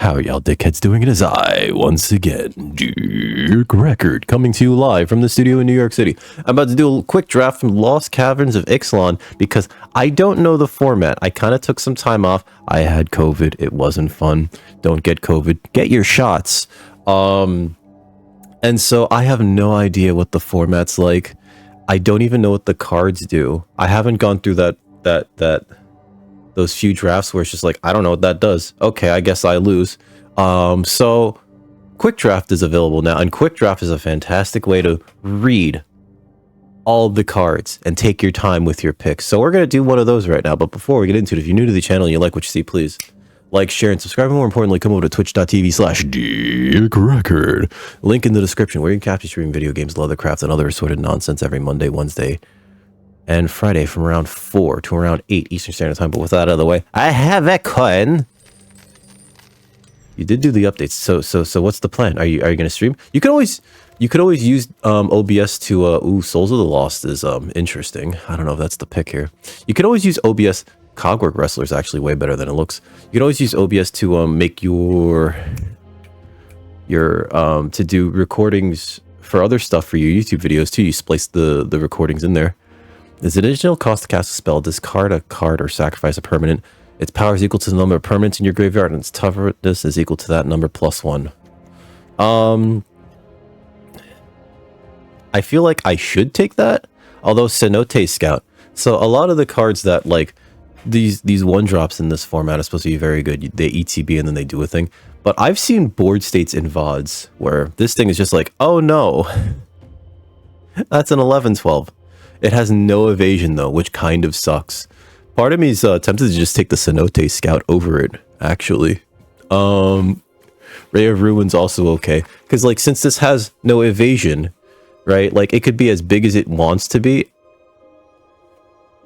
How are y'all dickheads doing? It is I, once again, Dirk Record, coming to you live from the studio in New York City. I'm about to do a quick draft from Lost Caverns of Ixalan because I don't know the format. I kind of took some time off. I had COVID. It wasn't fun. Don't get COVID. Get your shots. And so I have no idea what the format's like. I don't even know what the cards do. I haven't gone through those few drafts where it's just like, I don't know what that does. Okay, I guess I lose. So Quick Draft is available now, and Quick Draft is a fantastic way to read all the cards and take your time with your picks. So we're going to do one of those right now, but before we get into it, if you're new to the channel and you like what you see, please like, share, and subscribe. And more importantly, come over to twitch.tv/DirkRecord. Link in the description where you can capture stream video games, leathercraft, and other assorted nonsense every Monday, Wednesday, and Friday from around 4 to around 8 Eastern Standard Time. But with that out of the way, I have a coin. You did do the updates. So what's the plan? Are you going to stream? You could always use OBS to Souls of the Lost is interesting. I don't know if that's the pick here. You could always use OBS. Cogwork Wrestler is actually way better than it looks. You could always use OBS to make your to do recordings for other stuff for your YouTube videos too. You splice the recordings in there. Is the additional cost to cast a spell, discard a card or sacrifice a permanent. Its power is equal to the number of permanents in your graveyard, and its toughness is equal to that number plus 1. I feel like I should take that, although Cenote Scout. So a lot of the cards that like these one drops in this format are supposed to be very good. They ETB and then they do a thing. But I've seen board states in VODs where this thing is just like, oh no, that's an 11-12. It has no evasion though, which kind of sucks. Part of me is tempted to just take the Cenote Scout over it, actually. Ray of Ruin's also okay. Because like, since this has no evasion, right? Like, it could be as big as it wants to be.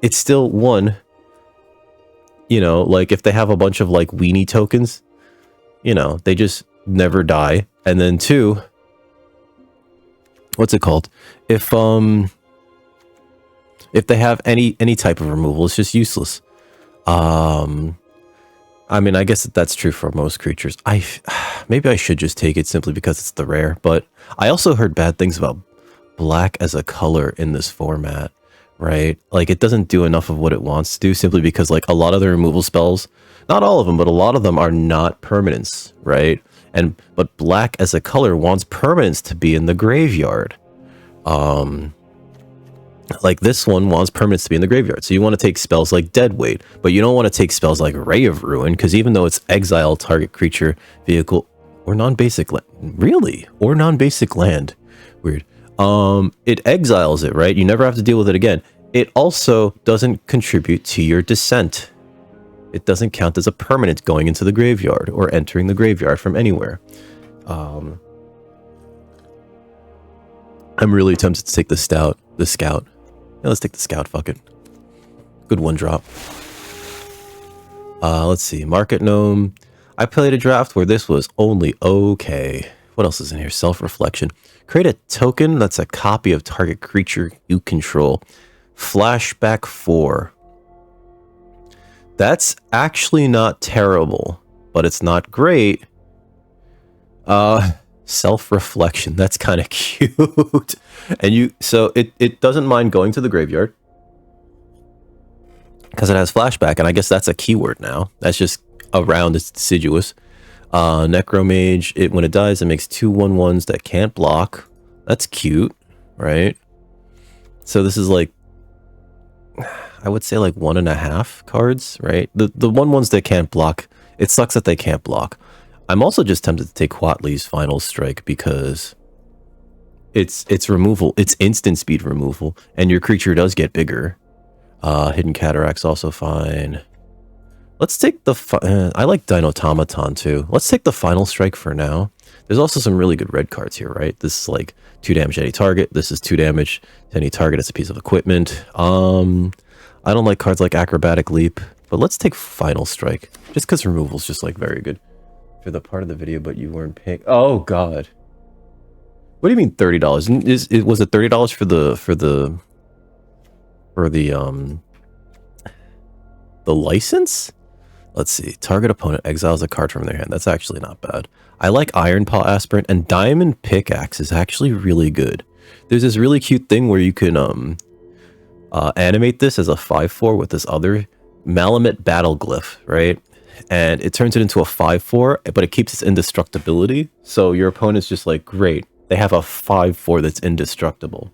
It's still one. You know, like, if they have a bunch of like weenie tokens, you know, they just never die. And then 2, what's it called? If they have any type of removal, it's just useless. I mean, I guess that's true for most creatures. Maybe I should just take it simply because it's the rare, but I also heard bad things about black as a color in this format, right? Like, it doesn't do enough of what it wants to do simply because like a lot of the removal spells, not all of them, but a lot of them are not permanents, right? But black as a color wants permanents to be in the graveyard. Like this one wants permanents to be in the graveyard. So you want to take spells like Deadweight, but you don't want to take spells like Ray of Ruin, because even though it's exile target creature, vehicle, or non-basic land. Really? Or non-basic land. Weird. It exiles it, right? You never have to deal with it again. It also doesn't contribute to your descent. It doesn't count as a permanent going into the graveyard or entering the graveyard from anywhere. I'm really tempted to take the Scout. Yeah, let's take the Scout, fuck it. Good one drop. Let's see. Market Gnome. I played a draft where this was only okay. What else is in here? Self-reflection. Create a token that's a copy of target creature you control. Flashback 4. That's actually not terrible, but it's not great. Self-reflection, that's kind of cute. And so it doesn't mind going to the graveyard because it has flashback, and I guess that's a keyword now. That's just around, it's deciduous. Necromage, when it dies, it makes 2 1/1s that can't block. That's cute, right? So this is like, I would say like 1.5 cards, right? The 1/1s that can't block, it sucks that they can't block. I'm also just tempted to take Quatley's Final Strike because it's removal. It's instant speed removal, and your creature does get bigger. Hidden Cataract's also fine. Let's take the... I like Dinotomaton too. Let's take the Final Strike for now. There's also some really good red cards here, right? This is like 2 damage to any target. This is 2 damage to any target as a piece of equipment. I don't like cards like Acrobatic Leap, but let's take Final Strike just because removal's just like very good. For the part of the video, but you weren't paying. Oh God! What do you mean $30? Was it $30 for the license? Let's see. Target opponent exiles a card from their hand. That's actually not bad. I like Iron Paw Aspirant, and Diamond Pickaxe is actually really good. There's this really cute thing where you can animate this as a 5/4 with this other Malamute Battle Glyph, right? And it turns it into a 5/4, but it keeps its indestructibility. So your opponent's just like, great. They have a 5/4 that's indestructible.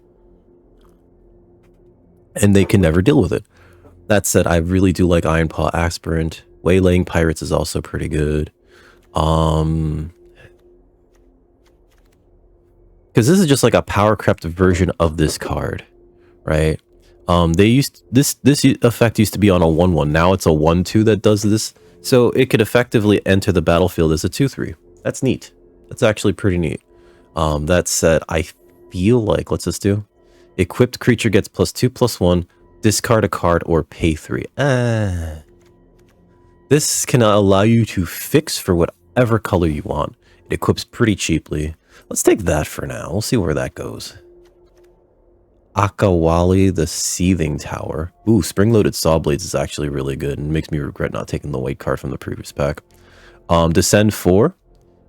And they can never deal with it. That said, I really do like Iron Paw Aspirant. Waylaying Pirates is also pretty good. Because this is just like a power crept version of this card, right? They used this effect used to be on a 1/1. Now it's a 1/2 that does this. So it could effectively enter the battlefield as a 2/3. That's neat. That's actually pretty neat. That said, I feel like, let's just do equipped creature gets +2/+1, discard a card or pay 3. This can allow you to fix for whatever color you want. It equips pretty cheaply. Let's take that for now. We'll see where that goes. Akawali, the Seething Tower. Ooh, Spring-Loaded Saw Blades is actually really good and makes me regret not taking the white card from the previous pack. Descend 4.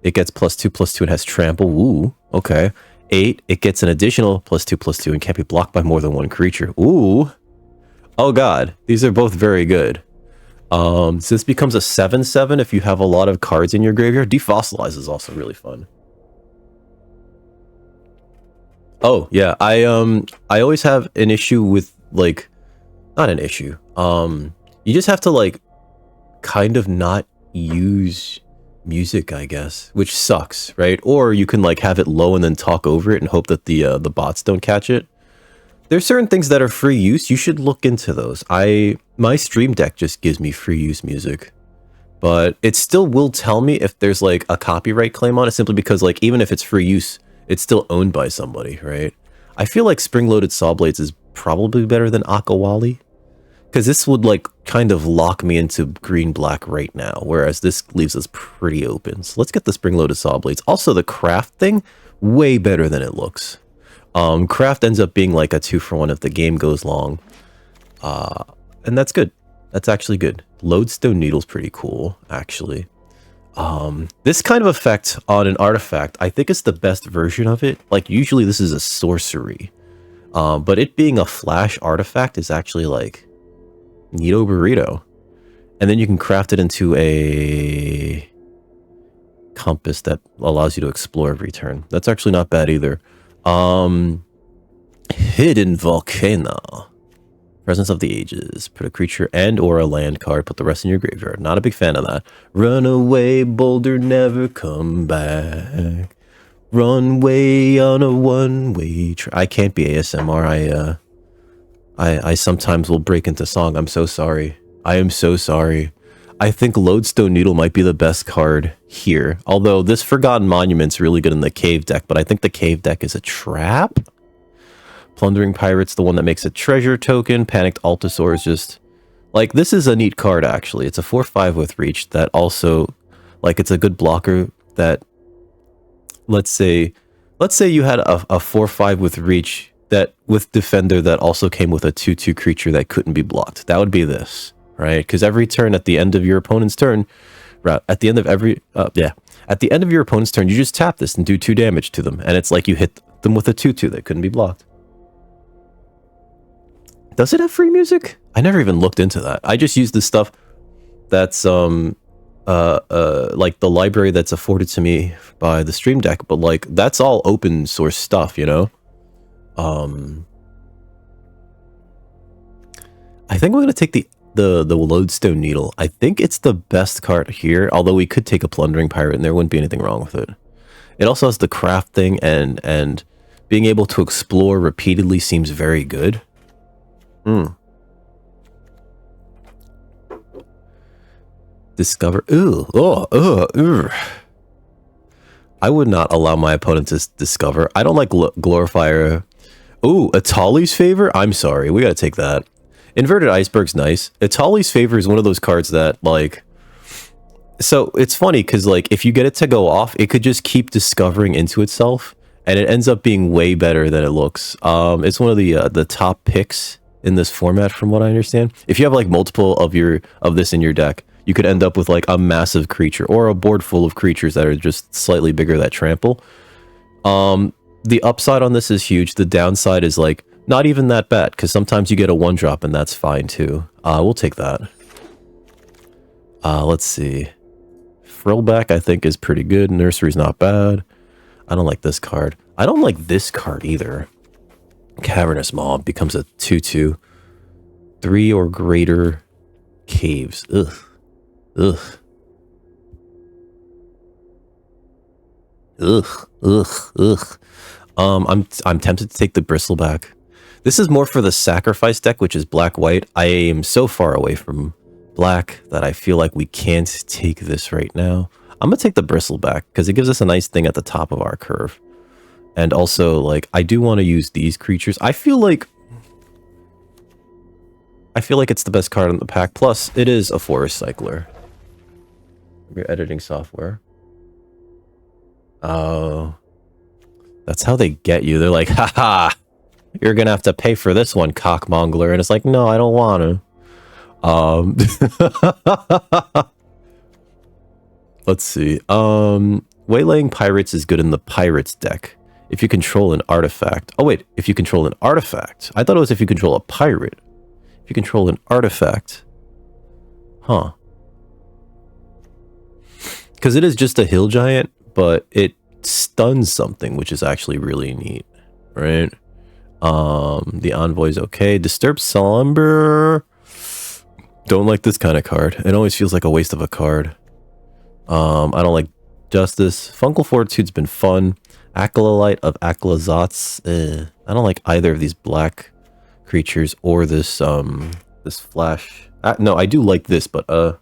It gets +2/+2 and has Trample. Ooh, okay. 8. It gets an additional +2/+2 and can't be blocked by more than one creature. Ooh. Oh god, these are both very good. So this becomes a 7/7 if you have a lot of cards in your graveyard. Defossilize is also really fun. Oh yeah, I always have an issue with, like, not an issue. You just have to, like, kind of not use music, I guess, which sucks, right? Or you can, like, have it low and then talk over it and hope that the bots don't catch it. There's certain things that are free use. You should look into those. My Stream Deck just gives me free use music, but it still will tell me if there's, like, a copyright claim on it, simply because, like, even if it's free use, it's still owned by somebody, right? I feel like Spring-Loaded Saw Blades is probably better than Akawali, because this would, like, kind of lock me into green-black right now, whereas this leaves us pretty open. So let's get the Spring-Loaded Saw Blades. Also, the craft thing, way better than it looks. Craft ends up being like a 2-for-1 if the game goes long. And that's good. That's actually good. Lodestone Needle's pretty cool, actually. This kind of effect on an artifact, I think it's the best version of it. Like, usually this is a sorcery. But it being a flash artifact is actually, like, neato burrito. And then you can craft it into a compass that allows you to explore every turn. That's actually not bad either. Hidden Volcano. Presence of the Ages. Put a creature and or a land card. Put the rest in your graveyard. Not a big fan of that. Runaway boulder, never come back. Runway on a one-way I can't be ASMR. I sometimes will break into song. I'm so sorry. I am so sorry. I think Lodestone Needle might be the best card here. Although this Forgotten Monument's really good in the Cave deck, but I think the Cave deck is a trap. Plundering Pirate's the one that makes a treasure token. Panicked Altasaur is just... like, this is a neat card, actually. It's a 4/5 with reach that also... like, it's a good blocker that... let's say you had a 4/5 with reach that with Defender that also came with a 2/2 creature that couldn't be blocked. That would be this, right? Because every turn at the end of your opponent's turn... at the end of every... at the end of your opponent's turn, you just tap this and do 2 damage to them. And it's like you hit them with a 2/2 that couldn't be blocked. Does it have free music? I never even looked into that. I just use the stuff that's like the library that's afforded to me by the Stream Deck, but like that's all open source stuff, you know? I think we're gonna take the Lodestone Needle. I think it's the best card here, although we could take a Plundering Pirate and there wouldn't be anything wrong with it. It also has the craft thing, and being able to explore repeatedly seems very good. Discover. I would not allow my opponent to discover. I don't like Glorifier. Ooh, Atali's Favor? I'm sorry, we gotta take that. Inverted Iceberg's nice. Atali's Favor is one of those cards that, like... so, it's funny, because, like, if you get it to go off, it could just keep discovering into itself, and it ends up being way better than it looks. It's one of the top picks in this format, from what I understand. If you have like multiple of this in your deck, you could end up with like a massive creature or a board full of creatures that are just slightly bigger that trample. The upside on this is huge. The downside is like not even that bad, because sometimes you get a 1-drop and that's fine too. We'll take that. Let's see. Frillback I think is pretty good. Nursery's not bad. I don't like this card. I don't like this card either. Cavernous Mob becomes a 2/2. 3 or greater caves. Ugh. Ugh. Ugh. Ugh. Ugh. I'm tempted to take the Bristleback. This is more for the sacrifice deck, which is black-white. I am so far away from black that I feel like we can't take this right now. I'm gonna take the Bristleback because it gives us a nice thing at the top of our curve. And also, like, I do want to use these creatures. I feel like it's the best card in the pack. Plus, it is a forest cycler. Your editing software. Oh. That's how they get you. They're like, haha, you're gonna have to pay for this one, cockmongler. And it's like, no, I don't want to. Let's see. Waylaying Pirates is good in the Pirates deck. If you control an artifact. Oh, wait. If you control an artifact. I thought it was if you control a pirate. If you control an artifact. Huh. Because it is just a hill giant, but it stuns something, which is actually really neat. Right? The Envoy's okay. Disturbed Slumber. Don't like this kind of card. It always feels like a waste of a card. I don't like Justice. Fungal Fortitude's been fun. Acolyte of Aklazats. I don't like either of these black creatures or this this flash. No, I do like this, but I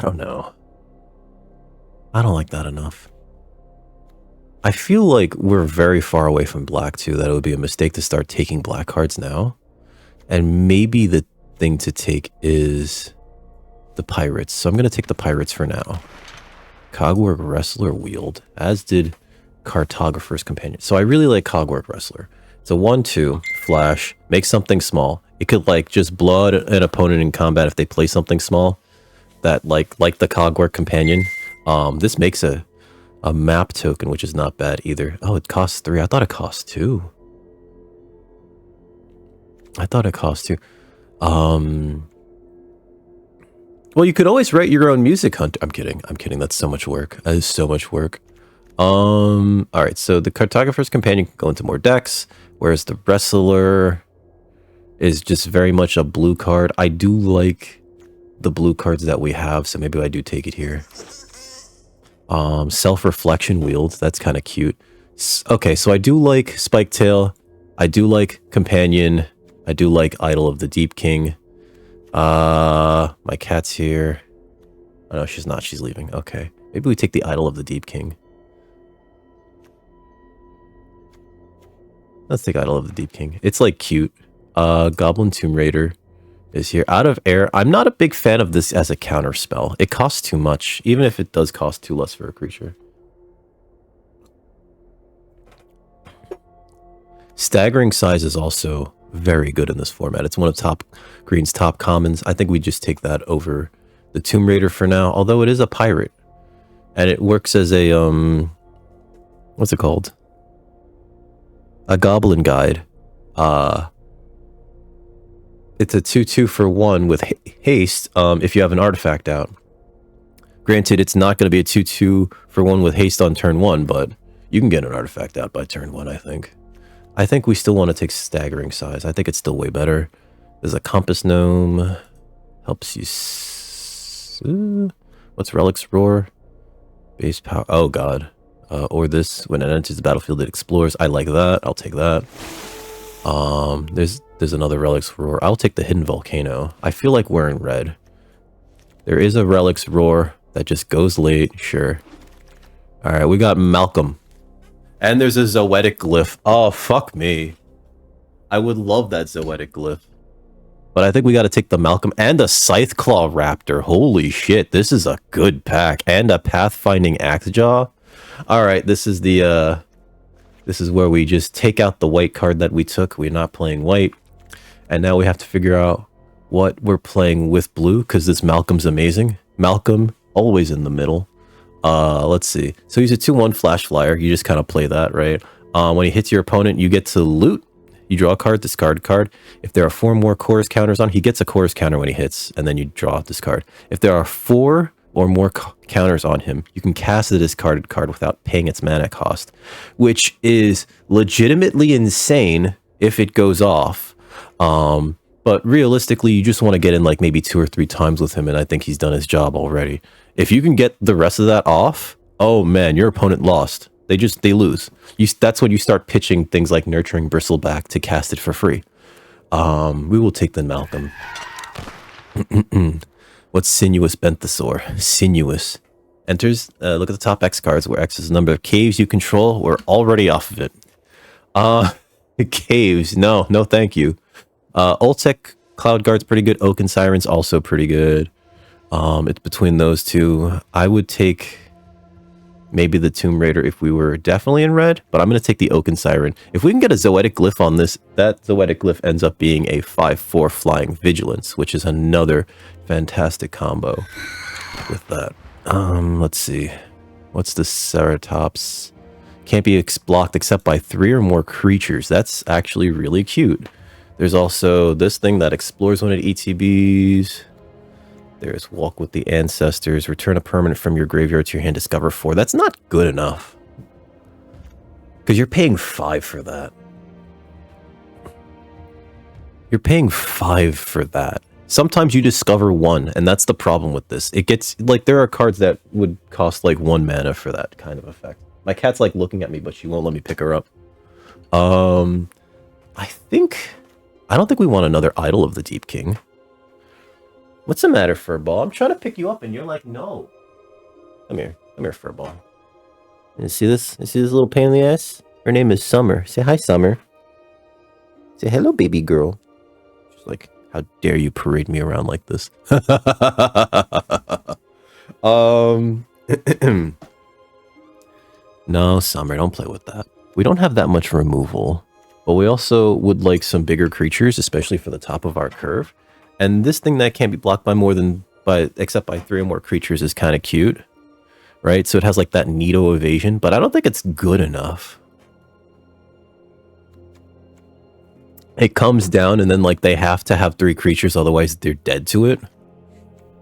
don't know. I don't like that enough. I feel like we're very far away from black too, that it would be a mistake to start taking black cards now. And maybe the thing to take is the Pirates. So I'm going to take the Pirates for now. Cogwork Wrestler Wield, as did Cartographer's Companion. So I really like Cogwork Wrestler. It's a 1/2 flash, make something small. It could like just blow out an opponent in combat if they play something small. That like the Cogwork Companion. This makes a map token, which is not bad either. Oh, it costs 3. I thought it cost 2. I thought it cost 2. Well, you could always write your own music hunt. I'm kidding. I'm kidding. That's so much work. That is so much work. All right. So the Cartographer's Companion can go into more decks, whereas the Wrestler is just very much a blue card. I do like the blue cards that we have, so maybe I do take it here. Self-Reflection Wield. That's kind of cute. Okay, so I do like Spiketail. I do like Companion. I do like Idol of the Deep King. My cat's here. Oh, no, she's not. She's leaving. Okay. Maybe we take the Idol of the Deep King. Let's take Idol of the Deep King. It's like cute. Goblin Tomb Raider is here. Out of Air. I'm not a big fan of this as a counter spell. It costs too much, even if it does cost 2 less for a creature. Staggering Size is also very good in this format. It's one of Green's top commons. I think we just take that over the Tomb Raider for now, although it is a pirate. And it works as a, what's it called? A Goblin Guide. It's a 2/2 for 1 with haste if you have an artifact out. Granted, it's not going to be a 2/2 for 1 with haste on turn 1, but you can get an artifact out by turn 1, I think. I think we still want to take Staggering Size. I think it's still way better. There's a Compass Gnome. Helps you... what's Relic's Roar? Base power... Oh, God. Or this, when it enters the battlefield, it explores. I like that. I'll take that. There's another Relic's Roar. I'll take the Hidden Volcano. I feel like we're in red. There is a Relic's Roar that just goes late. Sure. Alright, we got Malcolm. And there's a Zoetic Glyph. Oh, fuck me. I would love that Zoetic Glyph. But I think we got to take the Malcolm and a Scytheclaw Raptor. Holy shit, this is a good pack. And a Pathfinding Axejaw. Alright, this is This is where we just take out the white card that we took. We're not playing white. And now we have to figure out what we're playing with blue, because this Malcolm's amazing. Malcolm, always in the middle. Let's see. So he's a 2/1 flash flyer. You just kind of play that, right? When he hits your opponent, you get to loot. You draw a card, discard a card. If there are 4 more chorus counters on, he gets a chorus counter when he hits, and then you draw this card. If there are 4 or more counters on him, you can cast the discarded card without paying its mana cost, which is legitimately insane if it goes off. But realistically, you just want to get in like maybe 2 or 3 times with him, and I think he's done his job already. If you can get the rest of that off, oh man, your opponent lost. They lose. That's when you start pitching things like Nurturing Bristleback to cast it for free. We will take the Malcolm. What's Sinuous Benthesaur? Sinuous. Enters, look at the top X cards, where X is the number of caves you control. We're already off of it. Caves, no thank you. Ultec Cloud Guard's pretty good. Oaken Siren's also pretty good. It's between those two. I would take maybe the Tomb Raider if we were definitely in red, but I'm going to take the Oaken Siren. If we can get a Zoetic Glyph on this, that Zoetic Glyph ends up being a 5/4 Flying Vigilance, which is another fantastic combo with that. Let's see. What's the Ceratops? Can't be blocked except by 3 or more creatures. That's actually really cute. There's also this thing that explores one of the ETBs. There's Walk with the Ancestors. Return a permanent from your graveyard to your hand. Discover 4. That's not good enough. Because you're paying 5 for that. You're paying 5 for that. Sometimes you discover 1, and that's the problem with this. It gets, like, there are cards that would cost, like, 1 mana for that kind of effect. My cat's, like, looking at me, but she won't let me pick her up. I don't think we want another Idol of the Deep King. What's the matter, Furball? I'm trying to pick you up, and you're like, no. Come here, Furball. You see this? You see this little pain in the ass? Her name is Summer. Say hi, Summer. Say hello, baby girl. She's like, how dare you parade me around like this? No, Summer, don't play with that. We don't have that much removal, but we also would like some bigger creatures, especially for the top of our curve. And this thing that can't be blocked except by 3 or more creatures is kind of cute, right? So it has like that Nido evasion, but I don't think it's good enough. It comes down and then like they have to have 3 creatures, otherwise they're dead to it.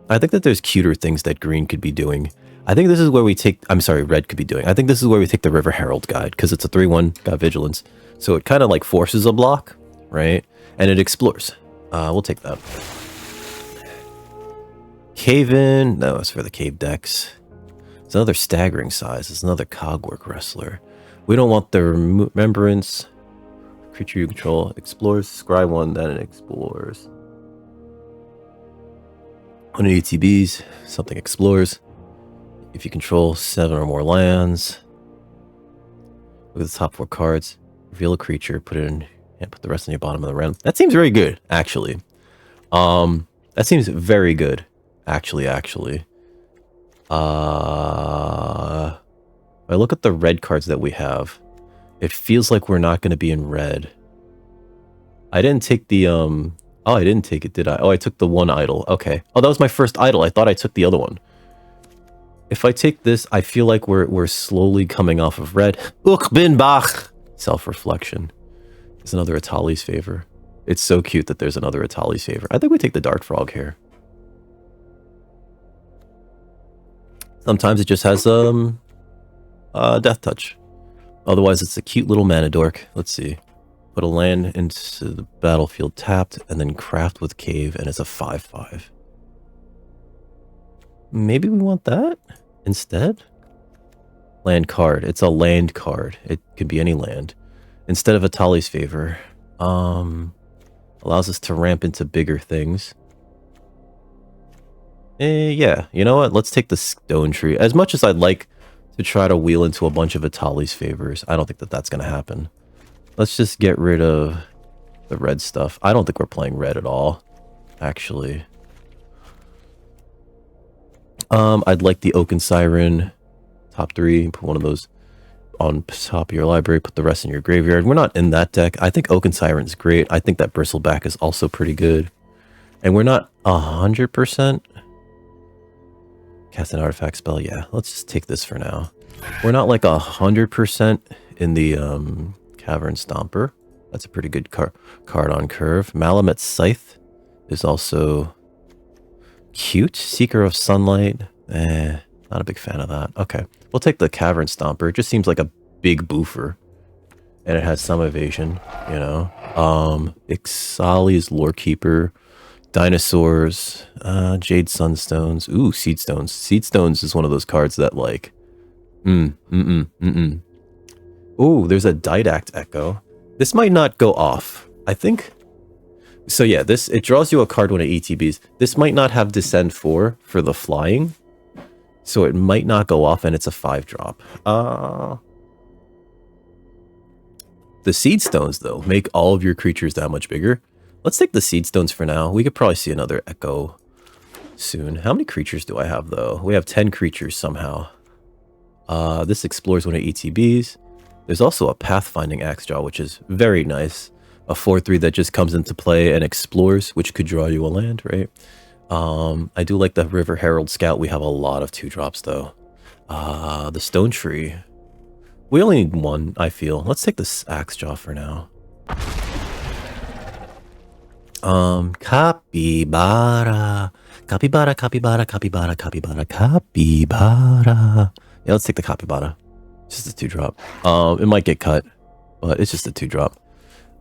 I think that there's cuter things that green could be doing. I think this is where we take, red could be doing. I think this is where we take the River Herald Guide, because it's a 3/1, got Vigilance. So it kind of like forces a block, right? And it explores. We'll take that. Cave-In. No, it's for the cave decks. It's another staggering size. It's another Cogwork Wrestler. We don't want the Remembrance. Creature you control explores. Scry 1, then it explores. 1 ETBs. Something explores. If you control 7 or more lands. Look at the top 4 cards. Reveal a creature. Put it in. And put the rest in your bottom of the round. That seems very good, actually. That seems very good, actually. If I look at the red cards that we have, it feels like we're not going to be in red. I didn't take the, oh, I didn't take it, did I? Oh, I took the 1 idol. Okay. Oh, that was my first idol. I thought I took the other one. If I take this, I feel like we're slowly coming off of red. Ich bin Bach! Self-reflection. There's another Atali's Favor. It's so cute that there's another Atali's Favor. I think we take the Dart Frog here. Sometimes it just has Death Touch. Otherwise, it's a cute little mana dork. Let's see. Put a land into the battlefield tapped, and then craft with Cave, and it's a 5/5. Maybe we want that instead? Land card. It's a land card. It could be any land. Instead of Atali's Favor, allows us to ramp into bigger things. Yeah, you know what? Let's take the Stone Tree. As much as I'd like to try to wheel into a bunch of Atali's Favors, I don't think that that's going to happen. Let's just get rid of the red stuff. I don't think we're playing red at all, actually. I'd like the Oaken Siren, top 3, put one of those. on top of your library, put the rest in your graveyard. We're not in that deck. I think Oaken Siren's great. I think that Bristleback is also pretty good. And we're not 100%. Cast an artifact spell. Yeah, let's just take this for now. We're not like 100% in the Cavern Stomper. That's a pretty good card on curve. Malamet Scythe is also cute. Seeker of Sunlight. Not a big fan of that. Okay, we'll take the Cavern Stomper. It just seems like a big boofer. And it has some evasion, you know. Ixali's Lorekeeper. Dinosaurs. Jade Sunstones. Ooh, Seed Stones. Seed Stones is one of those cards that like... Ooh, there's a Didact Echo. This might not go off. I think... So yeah, it draws you a card when it ETBs. This might not have Descend 4 for the flying. So it might not go off, and it's a 5-drop. The Seed Stones, though, make all of your creatures that much bigger. Let's take the Seed Stones for now. We could probably see another Echo soon. How many creatures do I have, though? We have 10 creatures somehow. This explores when it ETBs. There's also a Pathfinding Axejaw, which is very nice. A 4/3 that just comes into play and explores, which could draw you a land, right? I do like the River Herald Scout. We have a lot of 2-drops, though. The Stone Tree. We only need one, I feel. Let's take this Axejaw for now. Capybara. Capybara, capybara, capybara, capybara, capybara. Yeah, let's take the Capybara. Just a 2-drop. It might get cut, but it's just a 2-drop.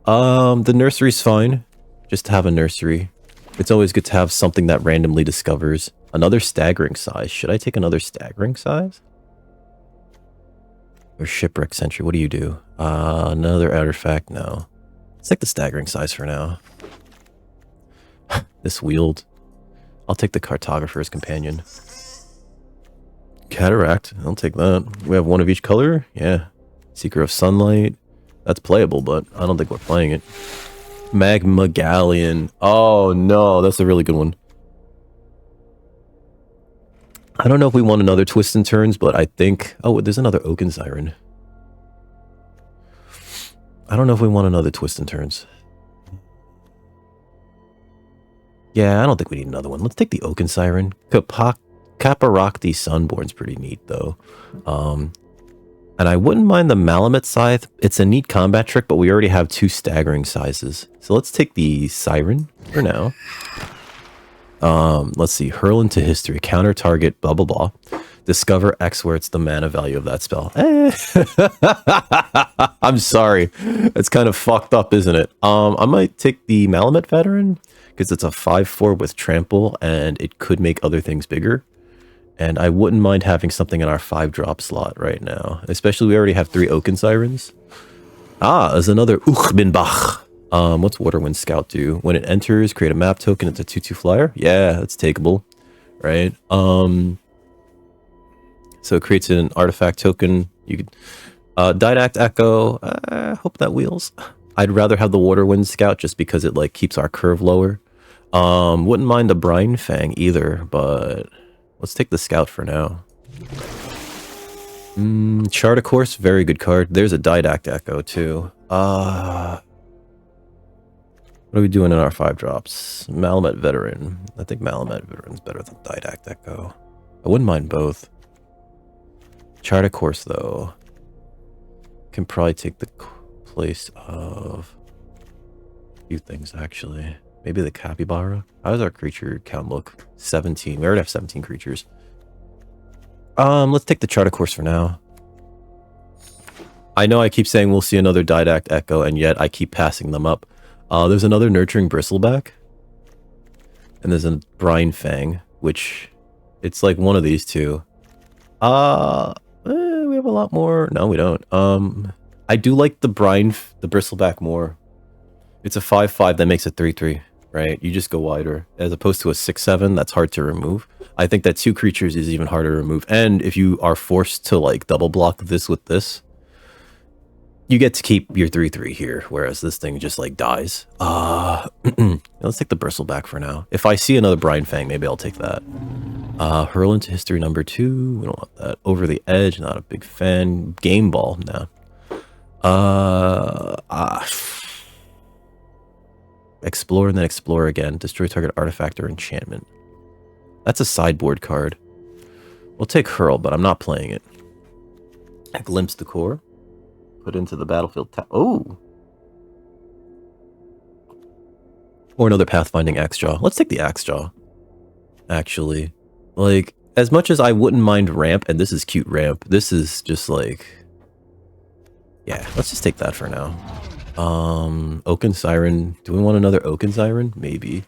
The nursery's fine. Just to have a nursery. It's always good to have something that randomly discovers. Another Staggering Size. Should I take another Staggering Size? Or Shipwreck Sentry? What do you do? Another Artifact? No. Let's take the Staggering Size for now. This Wield. I'll take the Cartographer's Companion. Cataract. I'll take that. We have one of each color? Yeah. Seeker of Sunlight. That's playable, but I don't think we're playing it. Magma Galleon. Oh, no. That's a really good one. I don't know if we want another Twist and Turns, but I think... Oh, there's another Oaken Siren. I don't know if we want another Twist and Turns. Yeah, I don't think we need another one. Let's take the Oaken Siren. Caparakti Sunborn's pretty neat, though. And I wouldn't mind the Malamet Scythe. It's a neat combat trick, but we already have 2 Staggering Sizes. So let's take the Siren for now. Let's see. Hurl into history. Counter target, blah, blah, blah. Discover X where it's the mana value of that spell. I'm sorry. It's kind of fucked up, isn't it? I might take the Malamet Veteran because it's a 5/4 with trample and it could make other things bigger. And I wouldn't mind having something in our 5-drop slot right now. Especially we already have 3 Oaken Sirens. There's another Uchbinbach. What's Waterwind Scout do? When it enters, create a map token. It's a 2/2 flyer. Yeah, that's takeable. Right? So it creates an artifact token. You could Didact Echo. Hope that wheels. I'd rather have the Waterwind Scout just because it like keeps our curve lower. Wouldn't mind the Brine Fang either, but let's take the Scout for now. Chart of Course, very good card. There's a Didact Echo too. What are we doing in our 5-drops? Malamet Veteran. I think Malamet Veteran's better than Didact Echo. I wouldn't mind both. Chart of Course, though, can probably take the place of a few things, actually. Maybe the Capybara. How does our creature count look? 17. We already have 17 creatures. Let's take the Chart of Course for now. I know I keep saying we'll see another Didact Echo, and yet I keep passing them up. There's another Nurturing Bristleback. And there's a Brine Fang, which it's like one of these two. We have a lot more. No, we don't. I do like the Bristleback more. It's a 5/5 that makes it 3/3, right? You just go wider. As opposed to a 6/7, that's hard to remove. I think that 2 creatures is even harder to remove. And if you are forced to like double block this with this, you get to keep your 3/3 here, whereas this thing just like dies. Let's take the Bristleback for now. If I see another Brine Fang, maybe I'll take that. Hurl into history number 2. We don't want that. Over the edge, not a big fan. Game ball, no. Explore and then explore again. Destroy target artifact or enchantment. That's a sideboard card. We'll take Hurl, but I'm not playing it. Glimpse the core. Put into the battlefield. Oh! Or another Pathfinding Axejaw. Let's take the Axejaw. Actually. Like, as much as I wouldn't mind ramp, and this is cute ramp, this is just like... Yeah, let's just take that for now. Oaken Siren. Do we want another Oaken Siren? Maybe.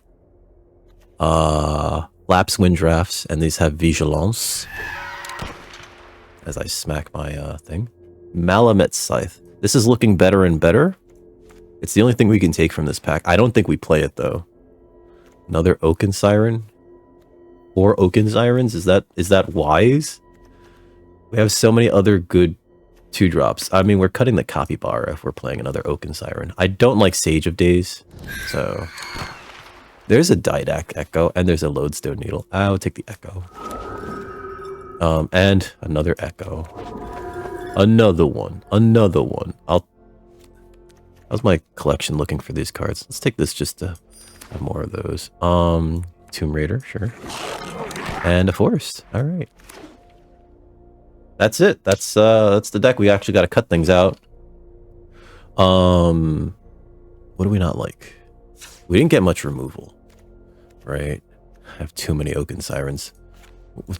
Lapse Wind Drafts, and these have Vigilance. As I smack my thing. Malamet Scythe. This is looking better and better. It's the only thing we can take from this pack. I don't think we play it though. Another Oaken Siren. Or Oaken Sirens? Is that wise? We have so many other good 2-drops. I mean, we're cutting the Capybara if we're playing another Oaken Siren. I don't like Sage of Days, so... There's a Didact Echo, and there's a Lodestone Needle. I would take the Echo. And another Echo. Another one. Another one. How's my collection looking for these cards? Let's take this just to have more of those. Tomb Raider, sure. And a Forest. Alright. That's it. That's the deck. We actually got to cut things out. What do we not like? We didn't get much removal. Right? I have too many Oaken Sirens.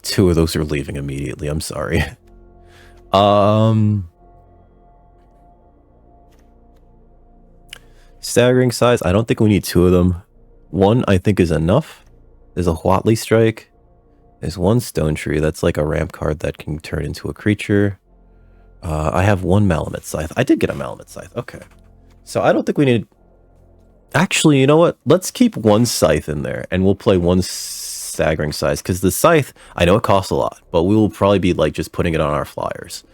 2 of those are leaving immediately. I'm sorry. Staggering Size. I don't think we need 2 of them. 1 I think is enough. There's a Huatli Strike. There's 1 Stone Tree. That's like a ramp card that can turn into a creature. I have 1 Malamet Scythe. I did get a Malamet Scythe. Okay. So I don't think we need... Actually, you know what? Let's keep 1 Scythe in there, and we'll play 1 Staggering Size, because the Scythe, I know it costs a lot, but we will probably be like just putting it on our flyers.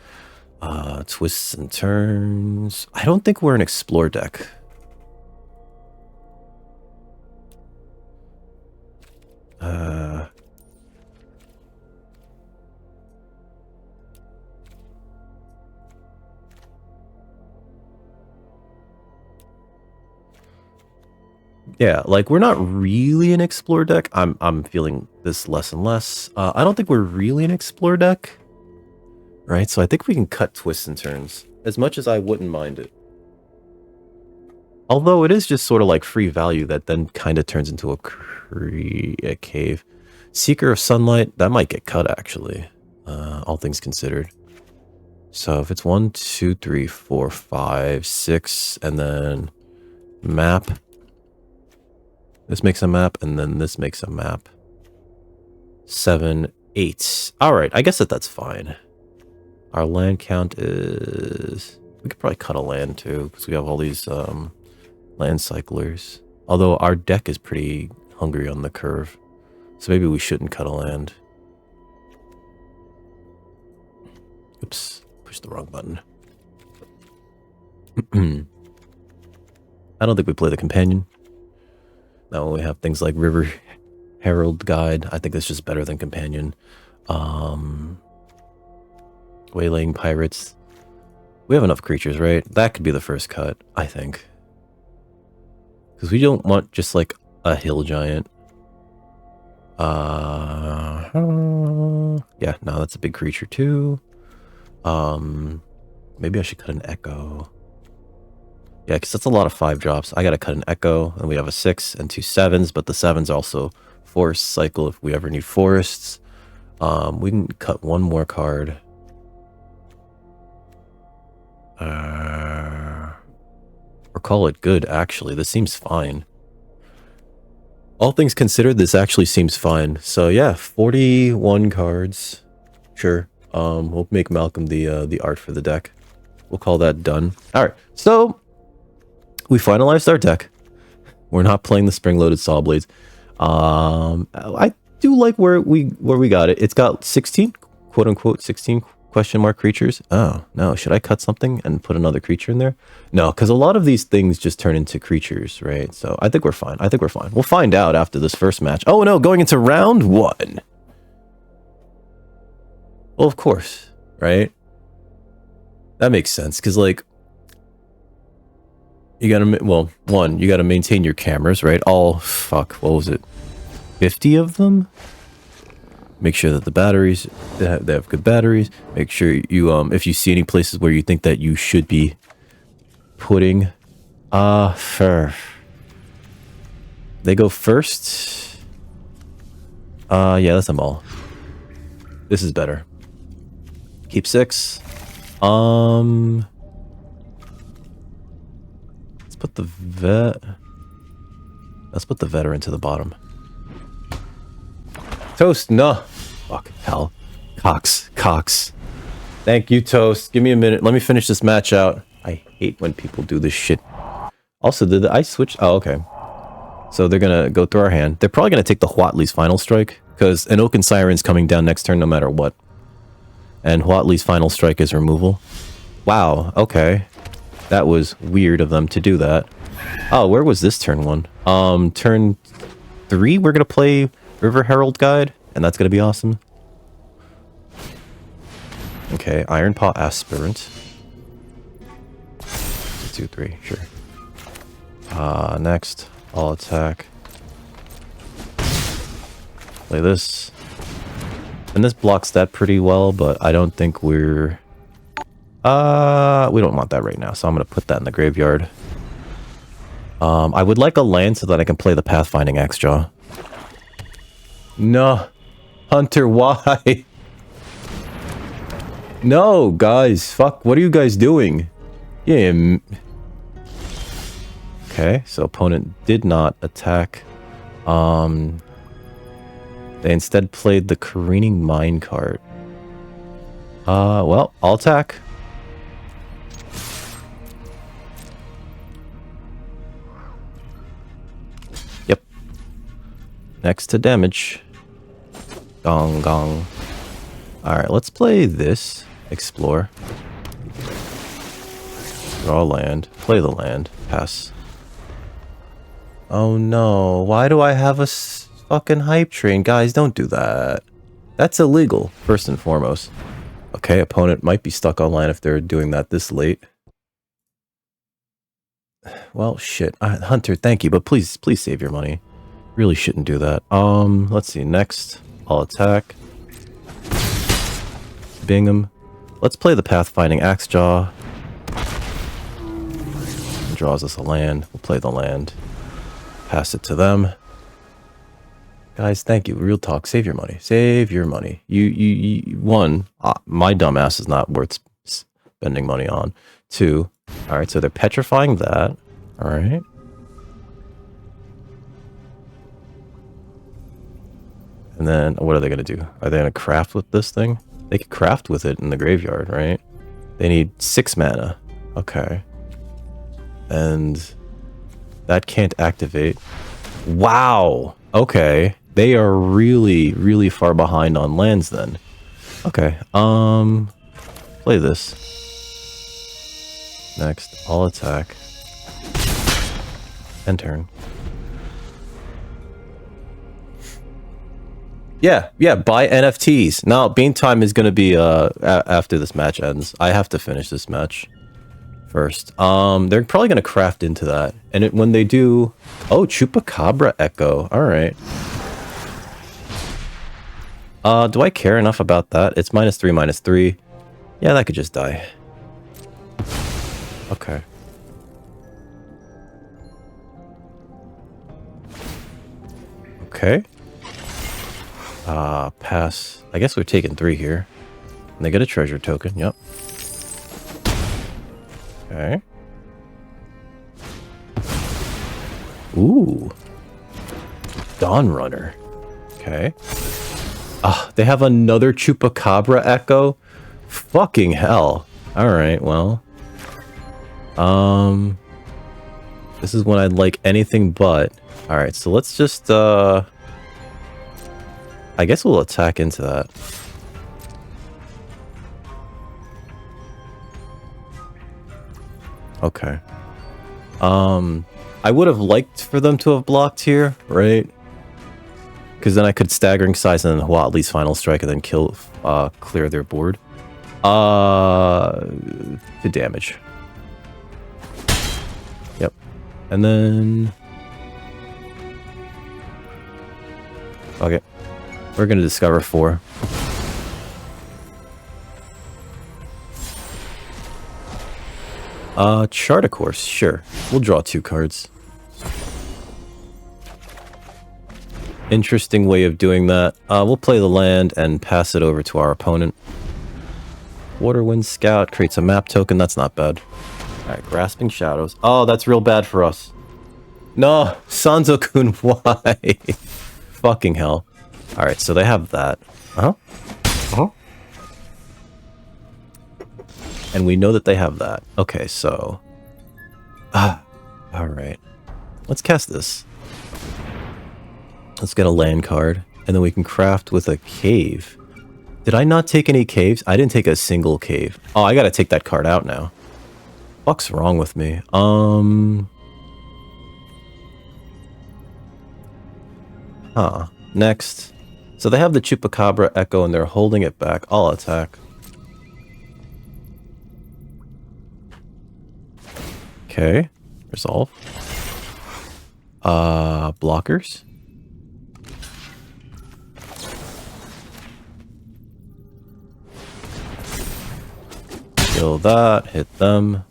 Twists and Turns. I don't think we're an Explore deck. Yeah, like we're not really an Explore deck. I'm feeling this less and less. I don't think we're really an Explore deck. Right, so I think we can cut Twists and Turns. As much as I wouldn't mind it. Although it is just sort of like free value that then kind of turns into a cave. Seeker of Sunlight, that might get cut actually. All things considered. So if it's 1, 2, 3, 4, 5, 6, and then map. This makes a map, and then this makes a map. 7, 8. Alright, I guess that's fine. Our land count is... We could probably cut a land too, because we have all these land cyclers. Although our deck is pretty hungry on the curve. So maybe we shouldn't cut a land. Oops, pushed the wrong button. I don't think we play the companion. Now we have things like River Herald Guide. I think that's just better than companion. Waylaying Pirates. We have enough creatures, right? That could be the first cut, I think. Because we don't want just like a hill giant. Yeah, no, that's a big creature too. Maybe I should cut an Echo. Yeah, because that's a lot of 5-drops. I gotta cut an Echo, and we have a 6 and 2 7s, but the 7s also Forest cycle if we ever need forests. We can cut 1 more card. Or call it good, actually. This seems fine. All things considered, this actually seems fine. So yeah, 41 cards. Sure. We'll make Malcolm the art for the deck. We'll call that done. Alright, so we finalized our deck. We're not playing the spring-loaded Saw Blades. I do like where we got it. It's got 16, quote-unquote, 16 question mark creatures. Oh, no. Should I cut something and put another creature in there? No, because a lot of these things just turn into creatures, right? So I think we're fine. I think we're fine. We'll find out after this first match. Oh, no. Going into round 1. Well, of course, right? That makes sense, because, like, you gotta, well, one, you gotta maintain your cameras, right? All, fuck, what was it? 50 of them? Make sure that the batteries, they have good batteries. Make sure you, if you see any places where you think that you should be putting, they go first. Yeah, that's them all. This is better. Keep 6. Let's put the veteran to the bottom. Toast, no. Fuck, hell. Cox. Thank you, Toast. Give me a minute. Let me finish this match out. I hate when people do this shit. Also, did I switch? Oh, okay. So they're gonna go through our hand. They're probably gonna take the Huatli's final strike, because an Oaken Siren's coming down next turn no matter what. And Huatli's final strike is removal. Wow, okay. That was weird of them to do that. Oh, where was this turn 1? Turn 3, we're gonna play River Herald Guide, and that's gonna be awesome. Okay, Iron Paw Aspirant. 2, 3, sure. Next, I'll attack. Play this. And this blocks that pretty well, but I don't think we're... we don't want that right now, so I'm gonna put that in the graveyard. I would like a land so that I can play the Pathfinding Axejaw. No. Hunter, why? No, guys. Fuck, what are you guys doing? Yeah. Okay, so opponent did not attack. They instead played the Careening Minecart. Well, I'll attack. Yep. Next to damage. Gong gong. Alright, let's play this. Explore. Draw land. Play the land. Pass. Oh no, why do I have a fucking hype train? Guys, don't do that. That's illegal, first and foremost. Okay, opponent might be stuck online if they're doing that this late. Well, shit. Hunter, thank you, but please save your money. Really shouldn't do that. Let's see, next, I'll attack. Bingham. Let's play the Pathfinding Axejaw. Draws us a land. We'll play the land. Pass it to them. Guys, thank you. Real talk. Save your money. Save your money. One, my dumbass is not worth spending money on. 2, all right, so they're petrifying that. All right. And then what are they going to do? Are they going to craft with this thing? They could craft with it in the graveyard, right? They need 6 mana. Okay. And that can't activate. Wow. Okay. They are really, really far behind on lands then. Okay. Play this. Next, I'll attack. End turn. Yeah, buy NFTs. Now, Bean Time is going to be after this match ends. I have to finish this match first. They're probably going to craft into that. And when they do... Oh, Chupacabra Echo. All right. Do I care enough about that? It's -3/-3. Yeah, that could just die. Okay. Okay. Pass. I guess we're taking 3 here. And they get a treasure token, yep. Okay. Ooh. Dawn Runner. Okay. They have another Chupacabra Echo? Fucking hell. Alright, well. This is when I'd like anything but. Alright, so let's just, I guess we'll attack into that. Okay. I would have liked for them to have blocked here, right? Because then I could staggering size and then Huatli's final strike and then kill, clear their board. To damage. Yep. And then... Okay. We're going to discover 4. Chart a course, sure. We'll draw 2 cards. Interesting way of doing that. We'll play the land and pass it over to our opponent. Waterwind Scout creates a map token. That's not bad. Alright, Grasping Shadows. Oh, that's real bad for us. No! Sanzo-kun, why? Fucking hell. Alright, so they have that. And we know that they have that. Okay, so... Alright. Let's cast this. Let's get a land card. And then we can craft with a cave. Did I not take any caves? I didn't take a single cave. Oh, I gotta take that card out now. What's wrong with me? Next. So they have the Chupacabra Echo and they're holding it back. I'll attack. Okay. Resolve. Blockers. Kill that, hit them.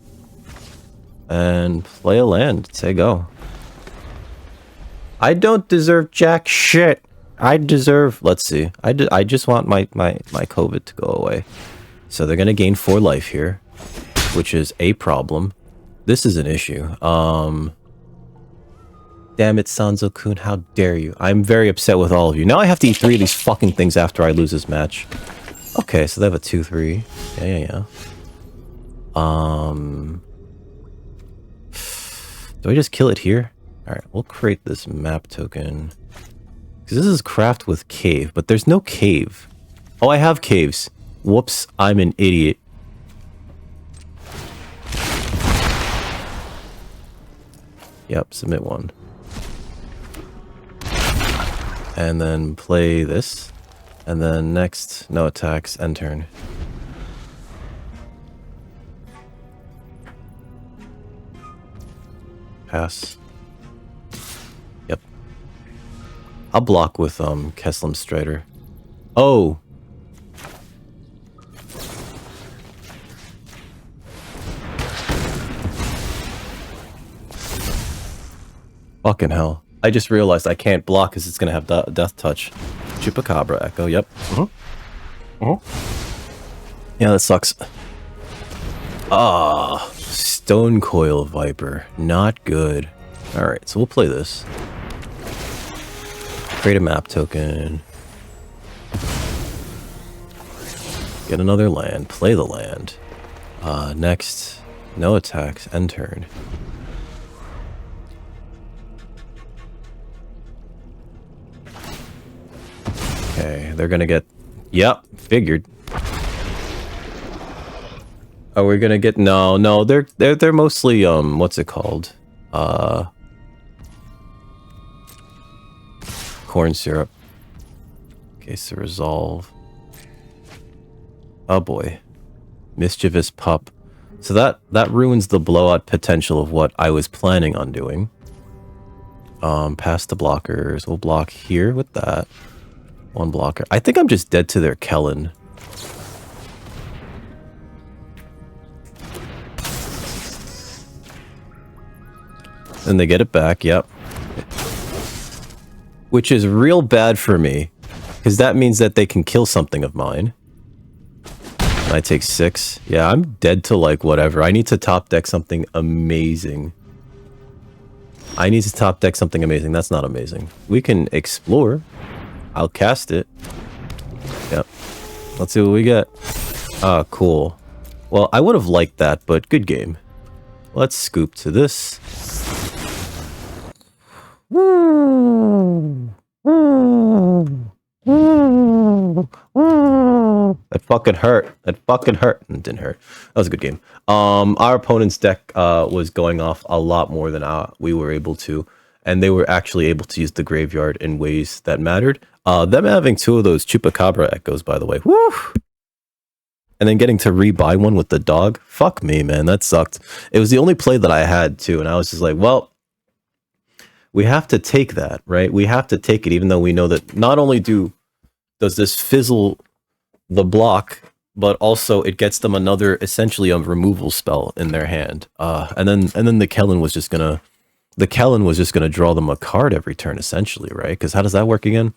And play a land. Say go. I don't deserve jack shit. I deserve... Let's see. I just want my COVID to go away. So they're going to gain 4 life here. Which is a problem. This is an issue. Damn it, Sanzo-kun. How dare you. I'm very upset with all of you. Now I have to eat 3 of these fucking things after I lose this match. Okay, so they have a 2-3. Yeah. Do I just kill it here? Alright, we'll create this map token. Because this is craft with cave, but there's no cave. Oh, I have caves. Whoops, I'm an idiot. Yep, submit 1. And then play this. And then next, no attacks, end turn. Pass. Yep. I'll block with Keslam Strider. Oh! Fucking hell. I just realized I can't block because it's going to have Death Touch. Chupacabra Echo, yep. Yeah, that sucks. Stone Coil Viper. Not good. Alright, so we'll play this. Create a map token. Get another land. Play the land. Next, no attacks. End turn. Okay, they're gonna get... Yep, figured. Are we gonna get... No, they're mostly, what's it called? Corn syrup. Okay, so resolve. Oh boy. Mischievous Pup. So that ruins the blowout potential of what I was planning on doing. Past the blockers. We'll block here with that. 1 blocker. I think I'm just dead to their Kellen. And they get it back, yep. Which is real bad for me. Because that means that they can kill something of mine. And I take 6. Yeah, I'm dead to like whatever. I need to top deck something amazing. That's not amazing. We can explore. I'll cast it. Yep. Let's see what we get. Ah, cool. Well, I would have liked that, but good game. Let's scoop to this. That fucking hurt. It didn't hurt. That was a good game. Our opponent's deck was going off a lot more than we were able to. and they were actually able to use the graveyard in ways that mattered. Them having 2 of those Chupacabra Echoes, by the way, woo! And then getting to rebuy one with the dog, fuck me, man, that sucked. It was the only play that I had too, and I was just like, well, we have to take that, right? We have to take it, even though we know that not only does this fizzle the block, but also it gets them another, essentially a removal spell in their hand. And then the Kellen was just gonna draw them a card every turn, essentially, right? Because how does that work again?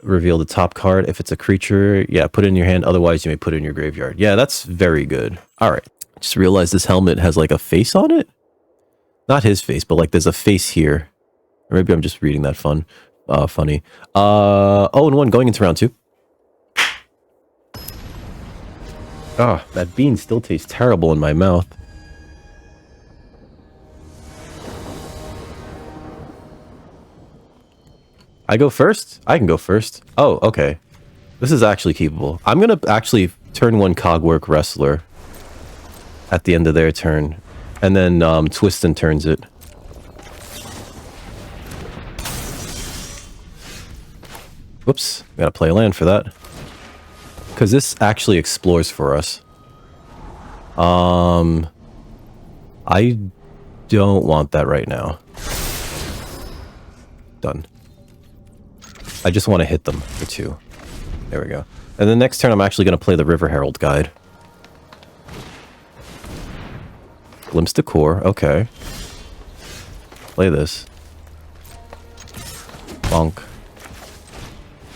Reveal the top card. If it's a creature, yeah, put it in your hand. Otherwise, you may put it in your graveyard. Yeah, that's very good. All right. Just realized this helmet has like a face on it. Not his face, but like there's a face here. Or maybe I'm just reading that funny. 0-1 going into round 2. Ah, that bean still tastes terrible in my mouth. I go first? I can go first. Oh, okay. This is actually keepable. I'm going to actually turn 1 Cogwork Wrestler at the end of their turn. And then Twistin turns it. Whoops. Gotta play a land for that. Because this actually explores for us. I don't want that right now. Done. I just want to hit them for 2. There we go. And the next turn, I'm actually going to play the River Herald Guide. Glimpse to Core. Okay. Play this. Bonk.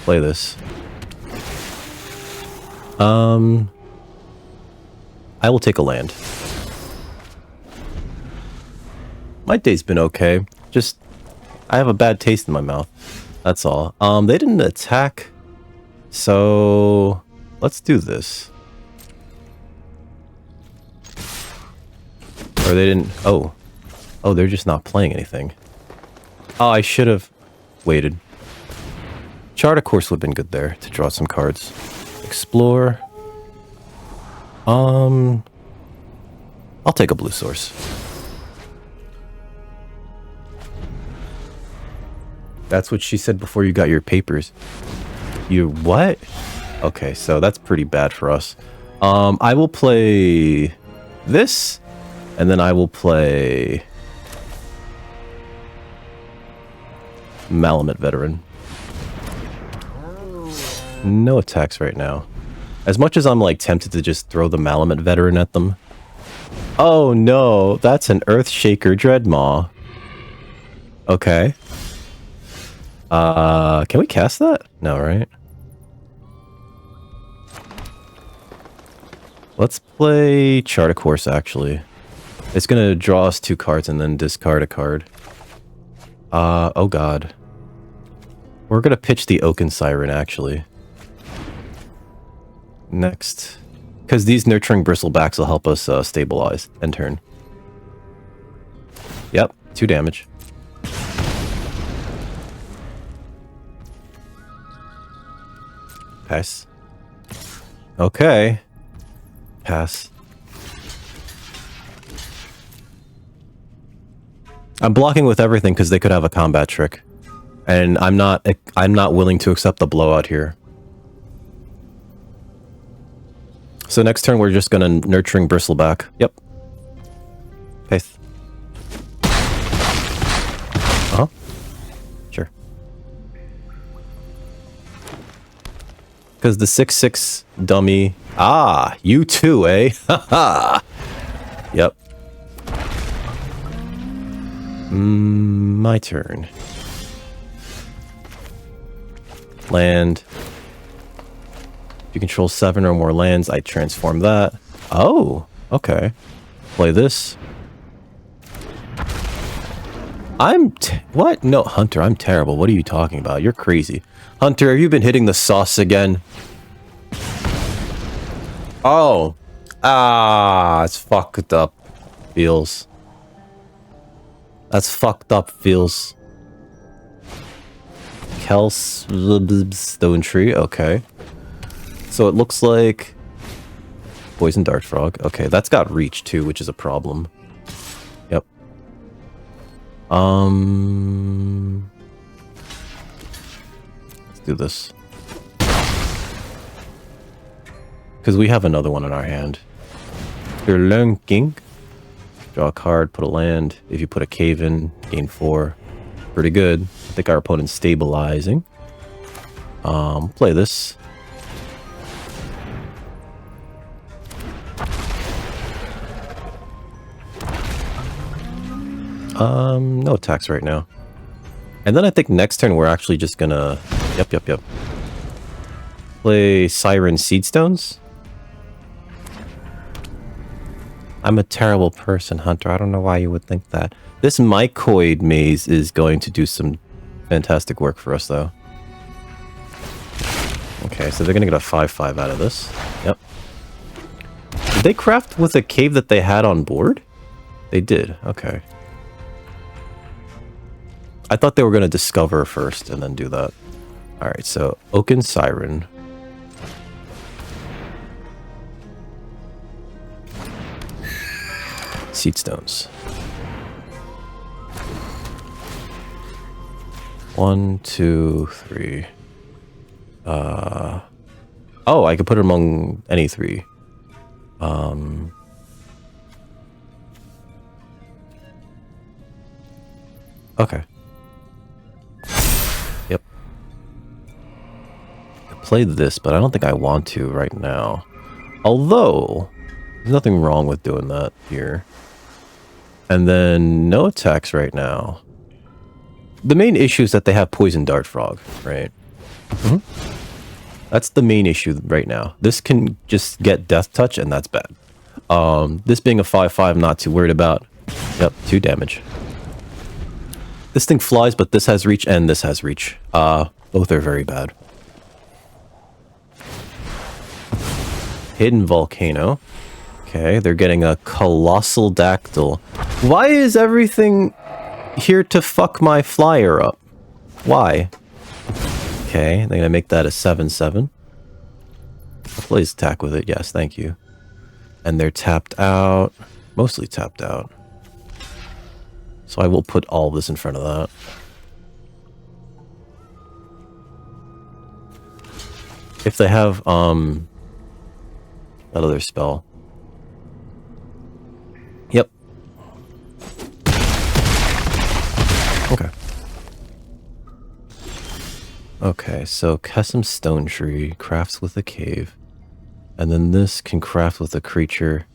Play this. I will take a land. My day's been okay. Just, I have a bad taste in my mouth. That's all. They didn't attack. So, let's do this. Or they didn't... Oh. Oh, they're just not playing anything. Oh, I should have waited. Chart, of course, would have been good there to draw some cards. Explore. I'll take a blue source. That's what she said before you got your papers. You what? Okay, so that's pretty bad for us. I will play this, and then I will play Malamet Veteran. No attacks right now. As much as I'm like tempted to just throw the Malamet Veteran at them. Oh no, that's an Earthshaker Dreadmaw. Okay. Can we cast that? No, right? Let's play Chart a Course, actually. It's gonna draw us 2 cards and then discard a card. Oh god. We're gonna pitch the Oaken Siren, actually. Next. Because these Nurturing Bristlebacks will help us stabilize end turn. Yep, 2 damage. Pass. Okay. Pass. I'm blocking with everything because they could have a combat trick. And I'm not willing to accept the blowout here. So next turn we're just gonna Nurturing Bristleback. Yep. Pace. Uh-huh. Sure. Because the 6/6 dummy... Ah! You too, eh? Haha! Yep. My turn. Land. If you control 7 or more lands, I transform that. Oh! Okay. Play this. What? No, Hunter, I'm terrible. What are you talking about? You're crazy. Hunter, have you been hitting the sauce again? Oh. Ah, it's fucked up. Feels. That's fucked up, feels. Stone Tree, okay. So it looks like... Poison Dart Frog. Okay, that's got reach too, which is a problem. Yep. Let's do this. Because we have another one in our hand. King. Draw a card, put a land. If you put a cave in, gain 4. Pretty good. I think our opponent's stabilizing. Play this. No attacks right now. And then I think next turn we're actually just gonna... Yep. Play Siren Seedstones. I'm a terrible person, Hunter. I don't know why you would think that. This Mycoid maze is going to do some fantastic work for us, though. Okay, so they're gonna get a 5/5 out of this. Yep. Did they craft with a cave that they had on board? They did. Okay. I thought they were gonna discover first and then do that. Alright, so Oaken Siren. Seedstones. 1, 2, 3. Oh, I could put it among any 3. Okay. Yep. I played this, but I don't think I want to right now. Although, there's nothing wrong with doing that here. And then no attacks right now. The main issue is that they have Poison Dart Frog, right? That's the main issue right now. This can just get Death Touch, and that's bad. This being a 5/5, not too worried about. Yep, 2 damage. This thing flies, but this has reach and this has reach. Both are very bad. Hidden Volcano. Okay, they're getting a Colossal Dactyl. Why is everything here to fuck my flyer up? Why? Okay, they're gonna make that a 7/7. Please attack with it. Yes, thank you. And they're tapped out. Mostly tapped out. So I will put all this in front of that. If they have, that other spell. Yep. Okay. Okay, so Kessim Stone Tree crafts with a cave. And then this can craft with a creature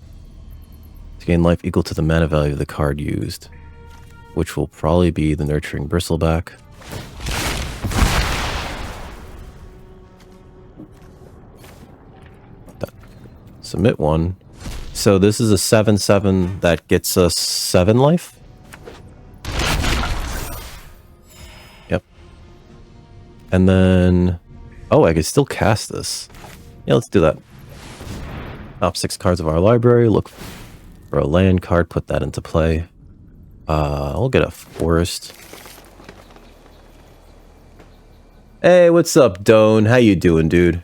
to gain life equal to the mana value of the card used, which will probably be the Nurturing Bristleback. Submit one. So this is a 7/7 that gets us 7 life. Yep. And then... oh, I can still cast this. Yeah, let's do that. Top 6 cards of our library. Look for a land card. Put that into play. I'll get a forest. Hey, what's up, Doan? How you doing, dude?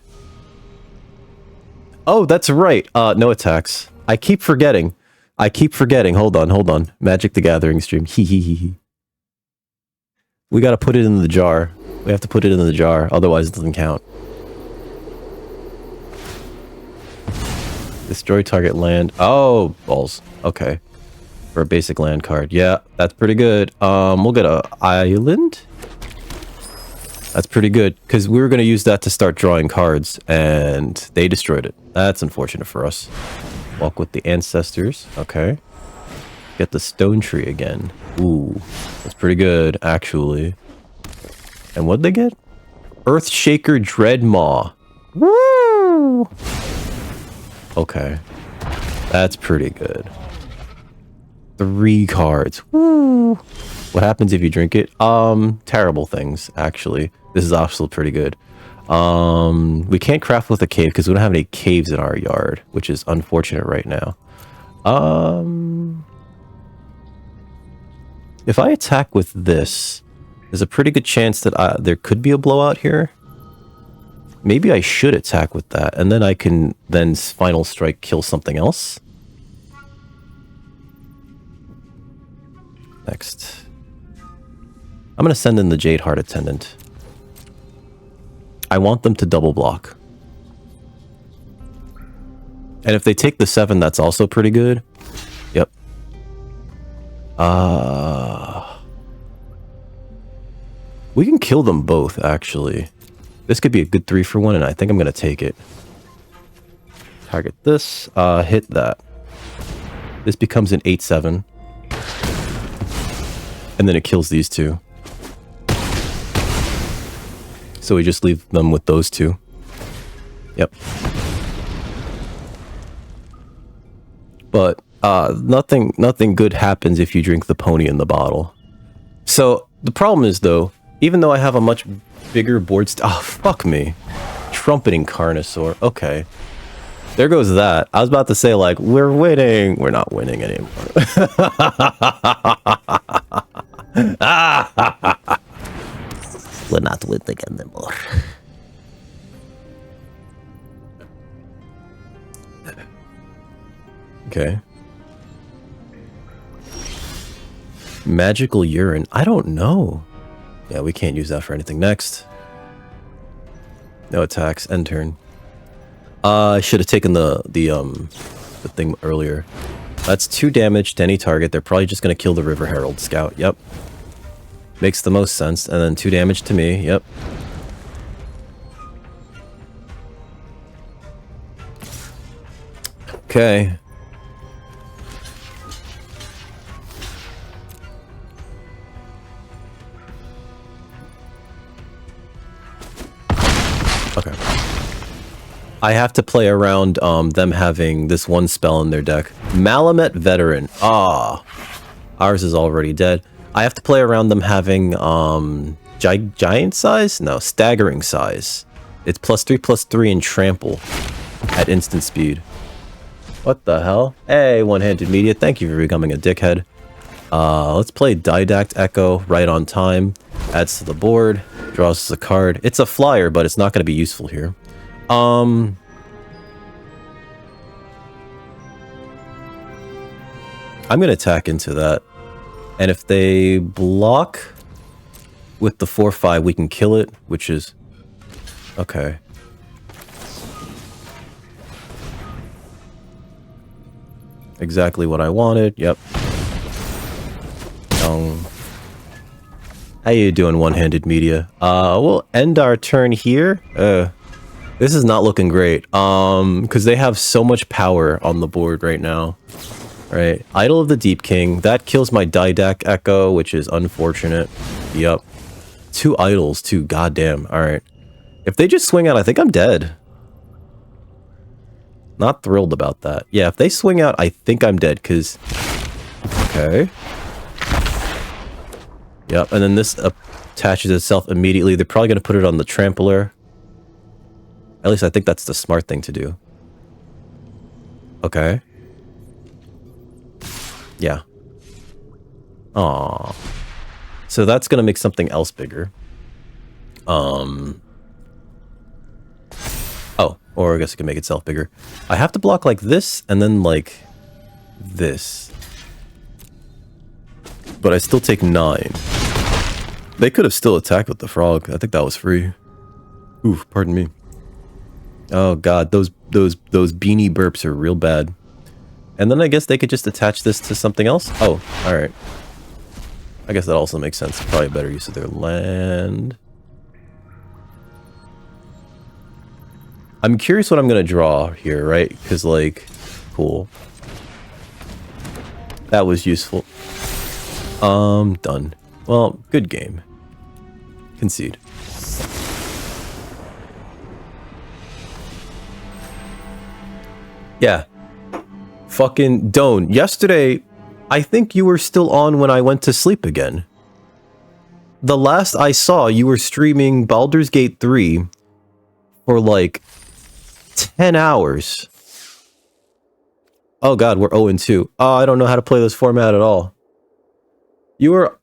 Oh, that's right. No attacks. I keep forgetting. Hold on. Magic the Gathering stream. We gotta put it in the jar. We have to put it in the jar, otherwise it doesn't count. Destroy target land. Oh, balls. Okay. For a basic land card. Yeah, that's pretty good. We'll get a island. That's pretty good, because we were going to use that to start drawing cards, and they destroyed it. That's unfortunate for us. Walk with the Ancestors. Okay. Get the Stone Tree again. Ooh, that's pretty good, actually. And what'd they get? Earthshaker Dreadmaw. Woo! Okay. That's pretty good. 3 cards. Woo! What happens if you drink it? Terrible things, actually. This is also pretty good. We can't craft with a cave because we don't have any caves in our yard, which is unfortunate right now. If I attack with this, there's a pretty good chance that there could be a blowout here. Maybe I should attack with that, and then I can then Final Strike kill something else. Next. I'm going to send in the Jade Heart Attendant. I want them to double block. And if they take the 7, that's also pretty good. Yep. We can kill them both, actually. This could be a good 3-for-1, and I think I'm going to take it. Target this. Hit that. This becomes an 8-7. And then it kills these two. So we just leave them with those two. Yep. But nothing good happens if you drink the pony in the bottle. So the problem is, though, even though I have a much bigger board oh, fuck me. Trumpeting Carnosaur. Okay. There goes that. I was about to say, like, we're winning. We're not winning anymore. We're not winning anymore. Okay. Magical urine. I don't know. Yeah, we can't use that for anything. Next. No attacks. End turn. I should have taken the thing earlier. That's 2 damage to any target. They're probably just going to kill the River Herald Scout. Yep. Makes the most sense. And then 2 damage to me. Yep. Okay. Okay. I have to play around them having this one spell in their deck. Malamet Veteran. Ah. Ours is already dead. I have to play around them having giant size? No, staggering size. It's +3/+3 and trample at instant speed. What the hell? Hey, One-Handed Media, thank you for becoming a dickhead. Let's play Didact Echo right on time. Adds to the board. Draws us a card. It's a flyer, but it's not going to be useful here. I'm going to attack into that. And if they block with the 4/5, we can kill it, which is... Okay. Exactly what I wanted. Yep. How you doing, One-Handed Media? We'll end our turn here. This is not looking great. Because they have so much power on the board right now. Right. Idol of the Deep King. That kills my Didact Echo, which is unfortunate. Yep. 2 idols, too. Goddamn. Alright. If they just swing out, I think I'm dead. Not thrilled about that. Yeah, if they swing out, I think I'm dead, because... Okay. Yep, and then this attaches itself immediately. They're probably going to put it on the trampler. At least I think that's the smart thing to do. Okay. Yeah. Aww. So that's going to make something else bigger. Oh, or I guess it can make itself bigger. I have to block like this, and then like this. But I still take 9. They could have still attacked with the frog. I think that was free. Oof, pardon me. Oh god, those beanie burps are real bad. And then I guess they could just attach this to something else? Oh, alright. I guess that also makes sense. Probably a better use of their land. I'm curious what I'm going to draw here, right? Because, like, cool. That was useful. Done. Well, good game. Concede. Yeah. Fucking Doan. Yesterday, I think you were still on when I went to sleep again. The last I saw, you were streaming Baldur's Gate 3 for like 10 hours. Oh god, we're 0-2. Oh, I don't know how to play this format at all. You were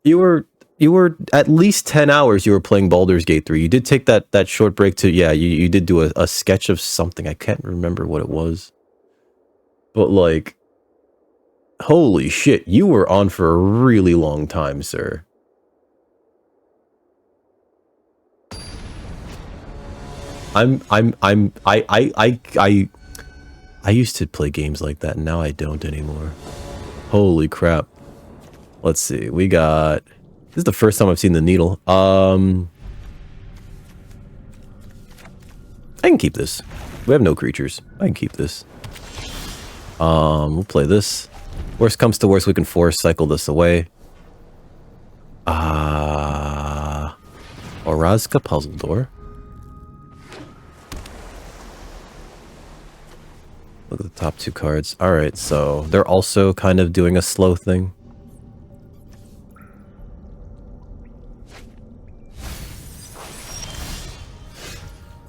at least 10 hours you were playing Baldur's Gate 3. You did take that short break to, yeah, you did do a sketch of something. I can't remember what it was. But like, holy shit, you were on for a really long time, sir. I used to play games like that, and now I don't anymore. Holy crap. Let's see. We got... This is the first time I've seen the needle. I can keep this. We have no creatures. I can keep this. We'll play this. Worst comes to worst, we can force cycle this away. Orazka Puzzle Door. Look at the top two cards. Alright, so they're also kind of doing a slow thing.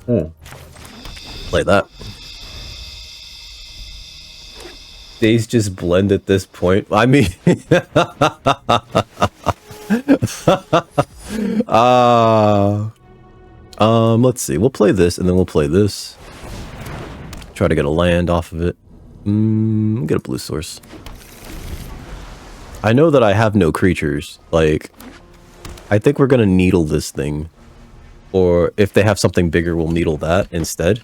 Play that. Days just blend at this point. I mean... let's see. We'll play this, and then we'll play this. Try to get a land off of it. Get a blue source. I know that I have no creatures. Like, I think we're gonna needle this thing. Or if they have something bigger, we'll needle that instead.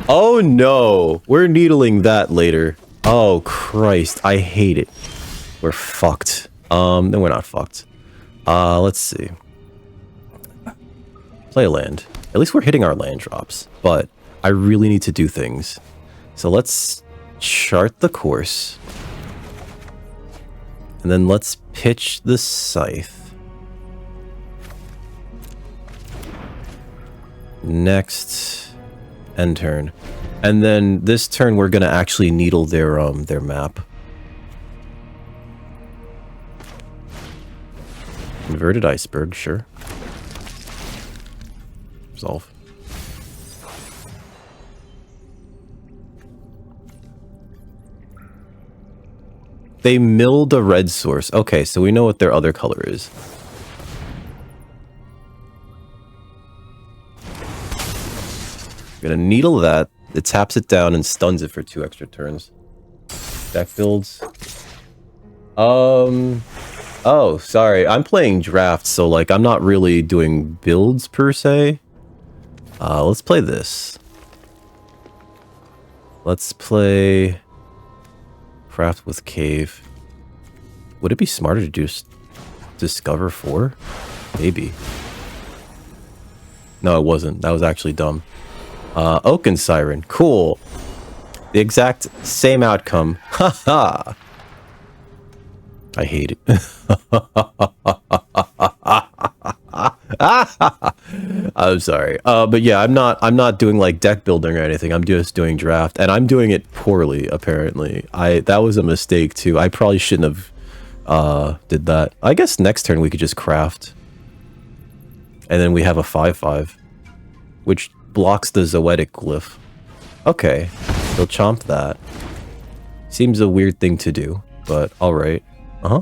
Oh no! We're needling that later. Oh Christ, I hate it. We're fucked. No, we're not fucked. Let's see. Play a land. At least we're hitting our land drops, but I really need to do things. So let's chart the course. And then let's pitch the scythe. Next end turn. And then this turn we're gonna actually needle their map. Inverted iceberg, sure. Resolve. They milled a red source. Okay, so we know what their other color is. We're gonna needle that. It taps it down and stuns it for 2 extra turns. Deck builds. Oh, sorry. I'm playing draft, so like I'm not really doing builds per se. Let's play this. Let's play craft with cave. Would it be smarter to just discover 4? Maybe. No, it wasn't. That was actually dumb. Oaken Siren. Cool. The exact same outcome. Haha. I hate it. I'm sorry. But yeah, I'm not doing like deck building or anything. I'm just doing draft, and I'm doing it poorly apparently. That was a mistake too. I probably shouldn't have did that. I guess next turn we could just craft. And then we have a 5/5, which blocks the Zoetic glyph. Okay, they'll chomp that. Seems a weird thing to do, but alright. Uh-huh.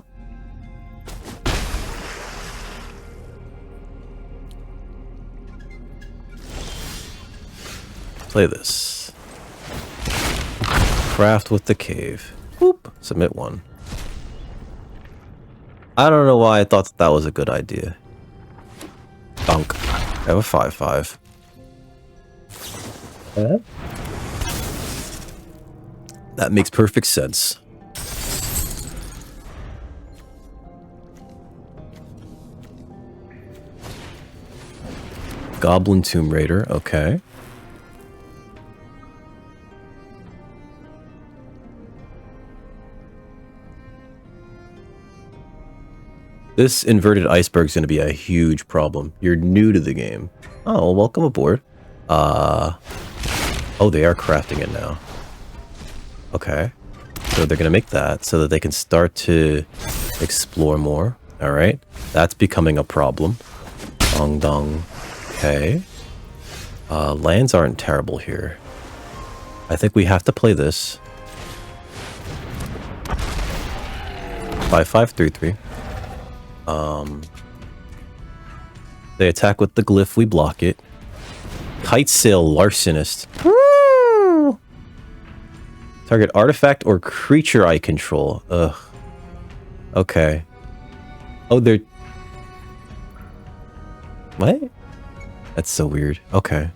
Play this. Craft with the cave. Whoop. Submit 1. I don't know why I thought that was a good idea. Dunk. I have a 5/5. That makes perfect sense. Goblin Tomb Raider, okay. This inverted iceberg is going to be a huge problem. You're new to the game. Oh, welcome aboard. Oh, they are crafting it now. Okay. So they're going to make that so that they can start to explore more. All right. That's becoming a problem. Dong dong. Okay. Lands aren't terrible here. I think we have to play this. 5/5/3/3. They attack with the glyph, we block it. Kite Sail Larcenist. Woo! Target artifact or creature I control. Ugh. Okay. Oh, they're... What? That's so weird. Okay.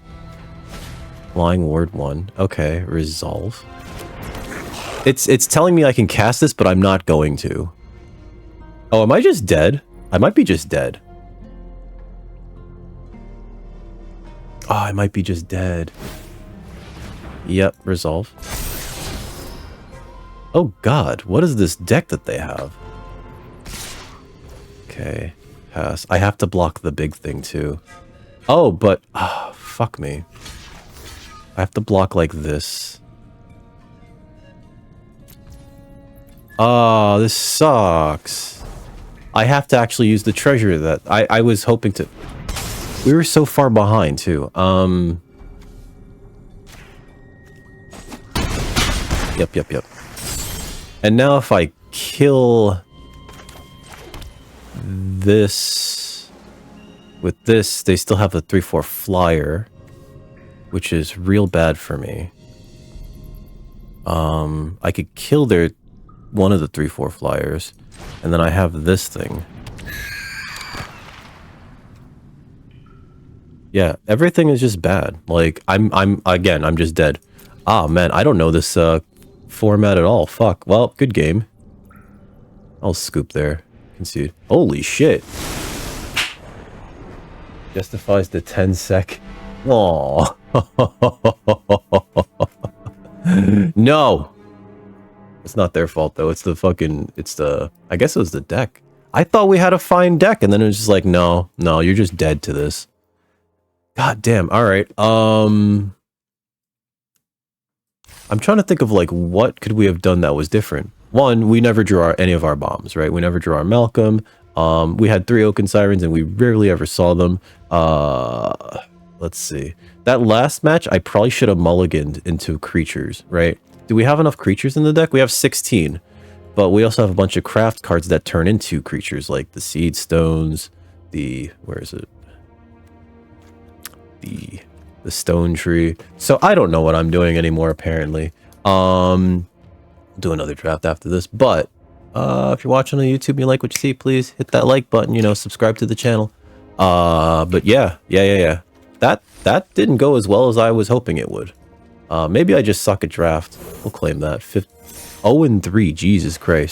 Flying Ward 1. Okay, resolve. It's telling me I can cast this, but I'm not going to. Oh, am I just dead? I might be just dead. Oh, I might be just dead. Yep, resolve. Oh god, what is this deck that they have? Okay, pass. I have to block the big thing too. Oh, but... Oh, fuck me. I have to block like this. Oh, this sucks. I have to actually use the treasure that... I was hoping to... We were so far behind too. Yep. And now if I kill this with this, they still have the 3/4 flyer, which is real bad for me. I could kill their one of the 3/4 flyers, and then I have this thing. Yeah, everything is just bad. Like I'm just dead. Ah man, I don't know this format at all. Fuck. Well, good game. I'll scoop there. Concede. Holy shit. Justifies the 10 sec. Aww. No. It's not their fault though. It's the fucking, I guess it was the deck. I thought we had a fine deck and then it was just like, no, you're just dead to this. God damn. All right. I'm trying to think of like what could we have done that was different. One, we never drew any of our bombs, right? We never drew our Malcolm. We had 3 Oaken Sirens and we rarely ever saw them. Let's see. That last match, I probably should have mulliganed into creatures, right? Do we have enough creatures in the deck? We have 16, but we also have a bunch of craft cards that turn into creatures like the Seed Stones, where is it? The Stone Tree. So I don't know what I'm doing anymore, apparently. Do another draft after this, but if you're watching on YouTube and you like what you see, please hit that like button, you know, subscribe to the channel. But yeah. That didn't go as well as I was hoping it would. Maybe I just suck at draft. We'll claim that. 0-3, Jesus Christ.